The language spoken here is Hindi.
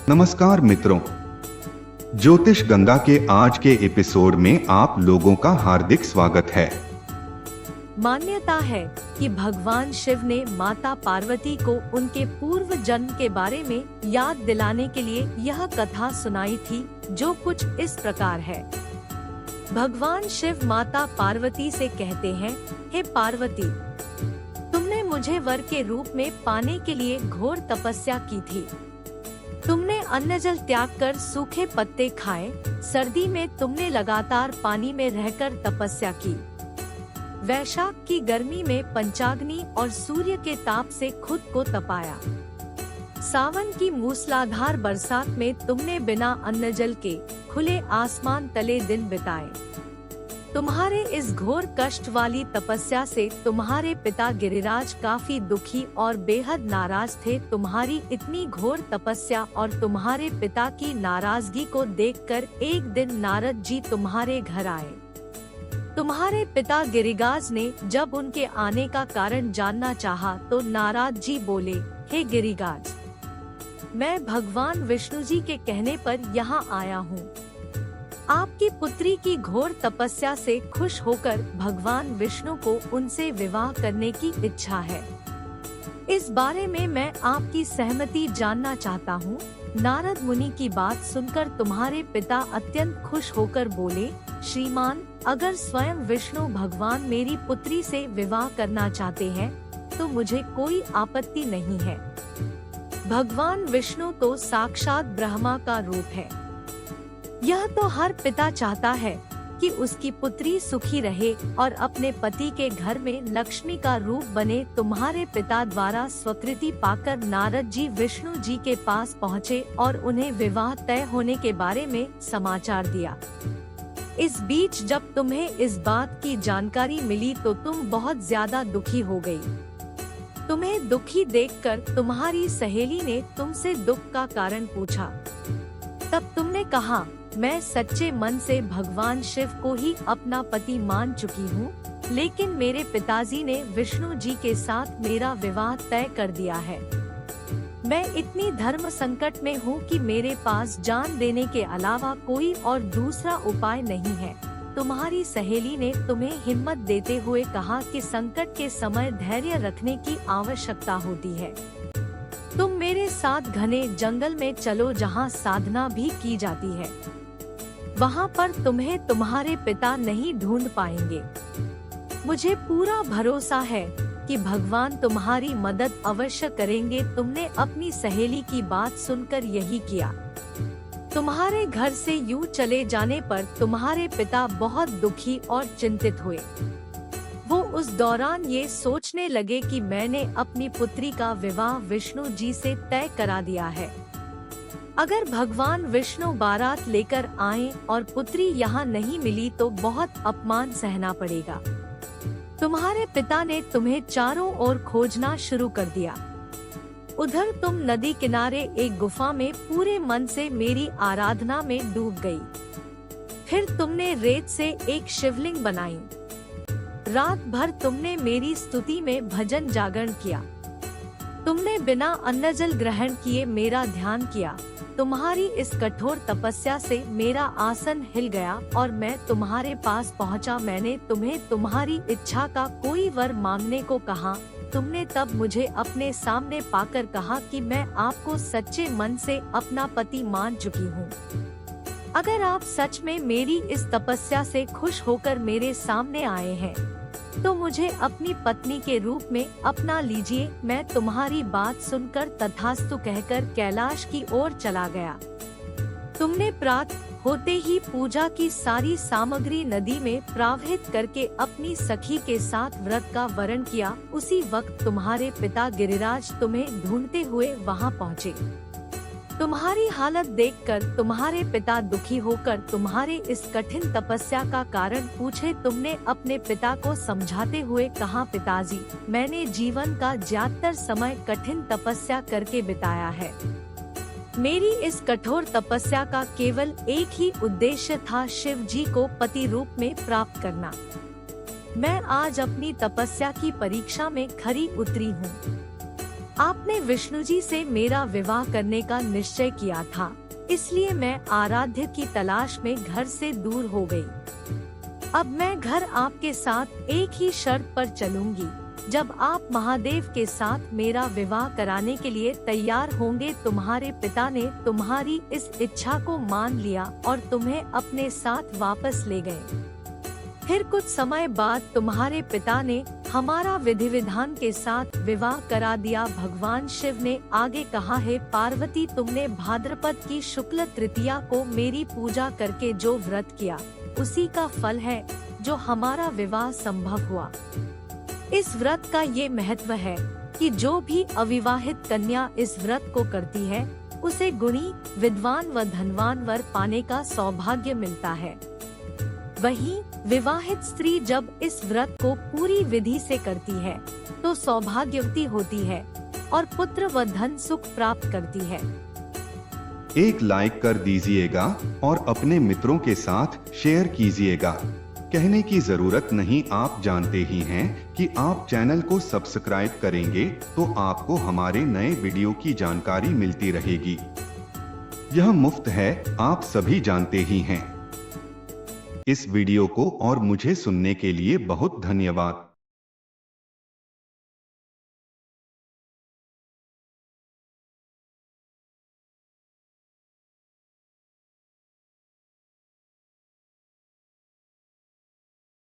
नमस्कार मित्रों, ज्योतिष गंगा के आज के एपिसोड में आप लोगों का हार्दिक स्वागत है। मान्यता है कि भगवान शिव ने माता पार्वती को उनके पूर्व जन्म के बारे में याद दिलाने के लिए यह कथा सुनाई थी, जो कुछ इस प्रकार है। भगवान शिव माता पार्वती से कहते हैं, हे पार्वती, तुमने मुझे वर के रूप में पाने के लिए घोर तपस्या की थी। तुमने अन्न जल त्याग कर सूखे पत्ते खाए, सर्दी में तुमने लगातार पानी में रहकर तपस्या की। वैशाख की गर्मी में पंचाग्नि और सूर्य के ताप से खुद को तपाया। सावन की मूसलाधार बरसात में तुमने बिना अन्न जल के खुले आसमान तले दिन बिताए। तुम्हारे इस घोर कष्ट वाली तपस्या से तुम्हारे पिता गिरिराज काफी दुखी और बेहद नाराज थे। तुम्हारी इतनी घोर तपस्या और तुम्हारे पिता की नाराजगी को देखकर एक दिन नारद जी तुम्हारे घर आए। तुम्हारे पिता गिरिराज ने जब उनके आने का कारण जानना चाहा तो नारद जी बोले, हे गिरिराज, मैं भगवान विष्णु जी के कहने पर यहाँ आया हूँ। आपकी पुत्री की घोर तपस्या से खुश होकर भगवान विष्णु को उनसे विवाह करने की इच्छा है। इस बारे में मैं आपकी सहमति जानना चाहता हूँ। नारद मुनि की बात सुनकर तुम्हारे पिता अत्यंत खुश होकर बोले, श्रीमान, अगर स्वयं विष्णु भगवान मेरी पुत्री से विवाह करना चाहते हैं तो मुझे कोई आपत्ति नहीं है। भगवान विष्णु तो साक्षात ब्रह्मा का रूप है। यह तो हर पिता चाहता है कि उसकी पुत्री सुखी रहे और अपने पति के घर में लक्ष्मी का रूप बने। तुम्हारे पिता द्वारा स्वीकृति पाकर नारद जी विष्णु जी के पास पहुँचे और उन्हें विवाह तय होने के बारे में समाचार दिया। इस बीच जब तुम्हें इस बात की जानकारी मिली तो तुम बहुत ज्यादा दुखी हो गई। तुम्हें दुखी देखकर तुम्हारी सहेली ने तुमसे दुख का कारण पूछा। तब तुमने कहा, मैं सच्चे मन से भगवान शिव को ही अपना पति मान चुकी हूँ, लेकिन मेरे पिताजी ने विष्णु जी के साथ मेरा विवाह तय कर दिया है। मैं इतनी धर्म संकट में हूँ कि मेरे पास जान देने के अलावा कोई और दूसरा उपाय नहीं है। तुम्हारी सहेली ने तुम्हें हिम्मत देते हुए कहा कि संकट के समय धैर्य रखने की आवश्यकता होती है। तुम मेरे साथ घने जंगल में चलो जहाँ साधना भी की जाती है। वहाँ पर तुम्हें तुम्हारे पिता नहीं ढूंढ पाएंगे। मुझे पूरा भरोसा है कि भगवान तुम्हारी मदद अवश्य करेंगे। तुमने अपनी सहेली की बात सुनकर यही किया। तुम्हारे घर से यूं चले जाने पर तुम्हारे पिता बहुत दुखी और चिंतित हुए। वो उस दौरान ये सोचने लगे कि मैंने अपनी पुत्री का विवाह विष्णु जी से तय करा दिया है। अगर भगवान विष्णु बारात लेकर आए और पुत्री यहाँ नहीं मिली तो बहुत अपमान सहना पड़ेगा। तुम्हारे पिता ने तुम्हें चारों ओर खोजना शुरू कर दिया। उधर तुम नदी किनारे एक गुफा में पूरे मन से मेरी आराधना में डूब गई। फिर तुमने रेत से एक शिवलिंग बनाई। रात भर तुमने मेरी स्तुति में भजन जागरण किया। तुमने बिना अन्न जल ग्रहण किए मेरा ध्यान किया। तुम्हारी इस कठोर तपस्या से मेरा आसन हिल गया और मैं तुम्हारे पास पहुंचा। मैंने तुम्हें तुम्हारी इच्छा का कोई वर मांगने को कहा। तुमने तब मुझे अपने सामने पाकर कहा कि मैं आपको सच्चे मन से अपना पति मान चुकी हूँ। अगर आप सच में मेरी इस तपस्या से खुश होकर मेरे सामने आए हैं तो मुझे अपनी पत्नी के रूप में अपना लीजिए। मैं तुम्हारी बात सुनकर तथास्तु कहकर कैलाश की ओर चला गया। तुमने प्रातः होते ही पूजा की सारी सामग्री नदी में प्रवाहित करके अपनी सखी के साथ व्रत का वरण किया। उसी वक्त तुम्हारे पिता गिरिराज तुम्हें ढूंढते हुए वहां पहुँचे। तुम्हारी हालत देखकर तुम्हारे पिता दुखी होकर तुम्हारे इस कठिन तपस्या का कारण पूछे। तुमने अपने पिता को समझाते हुए कहा, पिताजी, मैंने जीवन का ज्यादातर समय कठिन तपस्या करके बिताया है। मेरी इस कठोर तपस्या का केवल एक ही उद्देश्य था, शिव जी को पति रूप में प्राप्त करना। मैं आज अपनी तपस्या की परीक्षा में खरी उतरी हूँ। आपने विष्णु जी से मेरा विवाह करने का निश्चय किया था, इसलिए मैं आराध्य की तलाश में घर से दूर हो गई। अब मैं घर आपके साथ एक ही शर्त पर चलूंगी, जब आप महादेव के साथ मेरा विवाह कराने के लिए तैयार होंगे। तुम्हारे पिता ने तुम्हारी इस इच्छा को मान लिया और तुम्हें अपने साथ वापस ले गए। फिर कुछ समय बाद तुम्हारे पिता ने हमारा विधि विधान के साथ विवाह करा दिया। भगवान शिव ने आगे कहा है, पार्वती तुमने भाद्रपद की शुक्ल तृतीया को मेरी पूजा करके जो व्रत किया, उसी का फल है जो हमारा विवाह संभव हुआ। इस व्रत का ये महत्व है कि जो भी अविवाहित कन्या इस व्रत को करती है, उसे गुणी, विद्वान व धनवान वर पाने का सौभाग्य मिलता है। वहीं विवाहित स्त्री जब इस व्रत को पूरी विधि से करती है तो सौभाग्यवती होती है और पुत्र व धन सुख प्राप्त करती है। एक लाइक कर दीजिएगा और अपने मित्रों के साथ शेयर कीजिएगा। कहने की जरूरत नहीं, आप जानते ही हैं कि आप चैनल को सब्सक्राइब करेंगे तो आपको हमारे नए वीडियो की जानकारी मिलती रहेगी। यह मुफ्त है, आप सभी जानते ही हैं। इस वीडियो को और मुझे सुनने के लिए बहुत धन्यवाद।